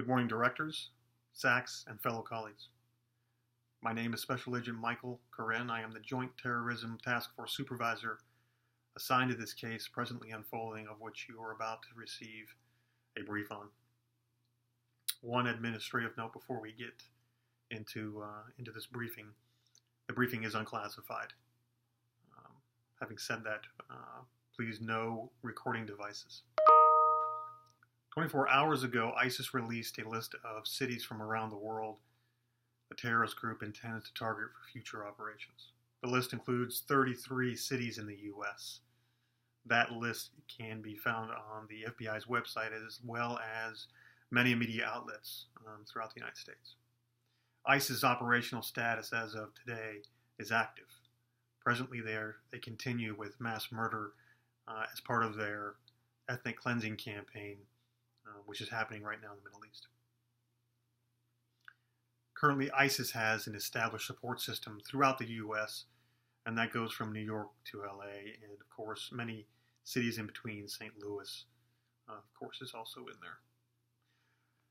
Good morning, directors, SACs, and fellow colleagues. My name is Special Agent Michael Karen. I am the Joint Terrorism Task Force Supervisor assigned to this case presently unfolding, of which you are about to receive a brief on. One administrative note before we get into this briefing. The briefing is unclassified. Having said that, please no recording devices. 24 hours ago, ISIS released a list of cities from around the world the terrorist group intends to target for future operations. The list includes 33 cities in the U.S. That list can be found on the FBI's website as well as many media outlets throughout the United States. ISIS's operational status as of today is active. Presently, they continue with mass murder as part of their ethnic cleansing campaign, which is happening right now in the Middle East. Currently, ISIS has an established support system throughout the U.S., and that goes from New York to L.A., and of course, many cities in between. St. Louis, of course, is also in there.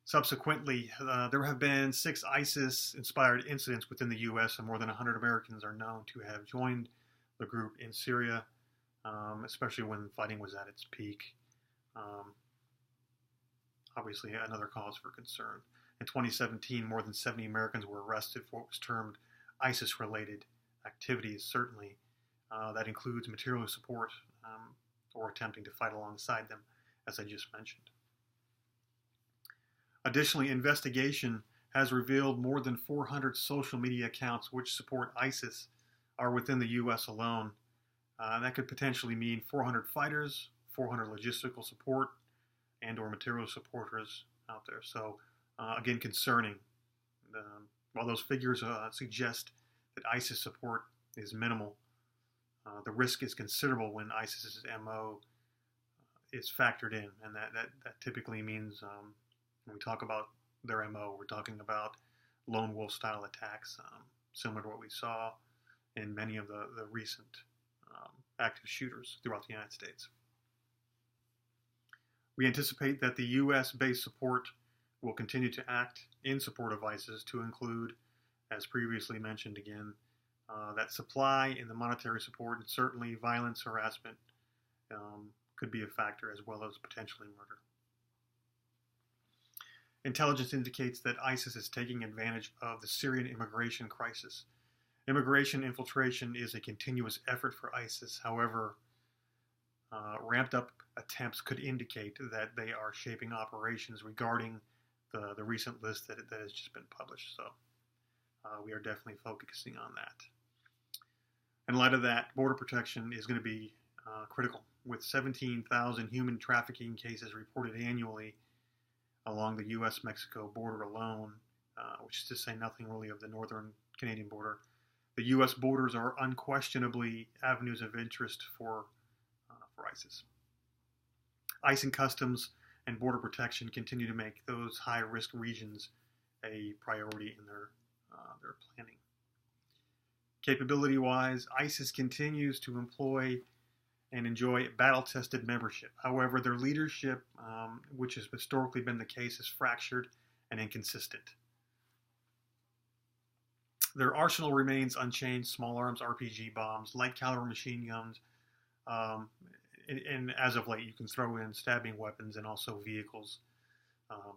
Subsequently, there have been 6 ISIS-inspired incidents within the U.S., and more than 100 Americans are known to have joined the group in Syria, especially when fighting was at its peak. Obviously, another cause for concern. In 2017, more than 70 Americans were arrested for what was termed ISIS-related activities. Certainly, that includes material support or attempting to fight alongside them, as I just mentioned. Additionally, investigation has revealed more than 400 social media accounts which support ISIS are within the U.S. alone. That could potentially mean 400 fighters, 400 logistical support, and or material supporters out there. So, again, concerning. While those figures suggest that ISIS support is minimal, the risk is considerable when ISIS's MO is factored in, and that typically means when we talk about their MO, we're talking about lone wolf style attacks, similar to what we saw in many of the recent active shooters throughout the United States. We anticipate that the U.S.-based support will continue to act in support of ISIS to include, as previously mentioned again, that supply and the monetary support, and certainly violence, harassment could be a factor, as well as potentially murder. Intelligence indicates that ISIS is taking advantage of the Syrian immigration crisis. Immigration infiltration is a continuous effort for ISIS. However, ramped up attempts could indicate that they are shaping operations regarding the recent list that has just been published. So we are definitely focusing on that. In light of that, border protection is going to be critical, with 17,000 human trafficking cases reported annually along the U.S.-Mexico border alone, which is to say nothing really of the northern Canadian border. The U.S. borders are unquestionably avenues of interest for ISIS. ICE and Customs and Border Protection continue to make those high-risk regions a priority in their planning. Capability-wise, ISIS continues to employ and enjoy battle-tested membership. However, their leadership, which has historically been the case, is fractured and inconsistent. Their arsenal remains unchanged: small arms, RPG bombs, light caliber machine guns, and as of late, you can throw in stabbing weapons, and also vehicles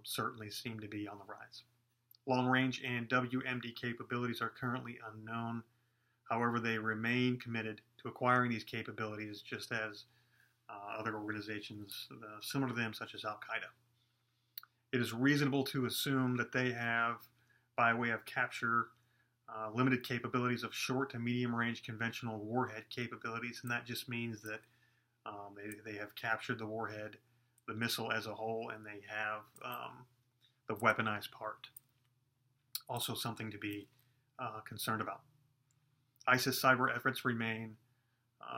certainly seem to be on the rise. Long-range and WMD capabilities are currently unknown. However, they remain committed to acquiring these capabilities, just as other organizations similar to them, such as Al-Qaeda. It is reasonable to assume that they have, by way of capture, limited capabilities of short to medium-range conventional warhead capabilities, and that just means that they have captured the warhead, the missile as a whole, and they have the weaponized part. Also something to be concerned about. ISIS cyber efforts remain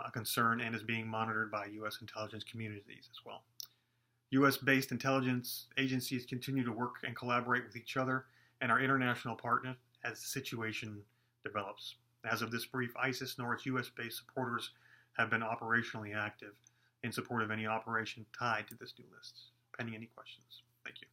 a concern and is being monitored by U.S. intelligence communities as well. U.S.-based intelligence agencies continue to work and collaborate with each other and our international partners as the situation develops. As of this brief, ISIS nor its U.S.-based supporters have been operationally active in support of any operation tied to this new list. Pending any questions. Thank you.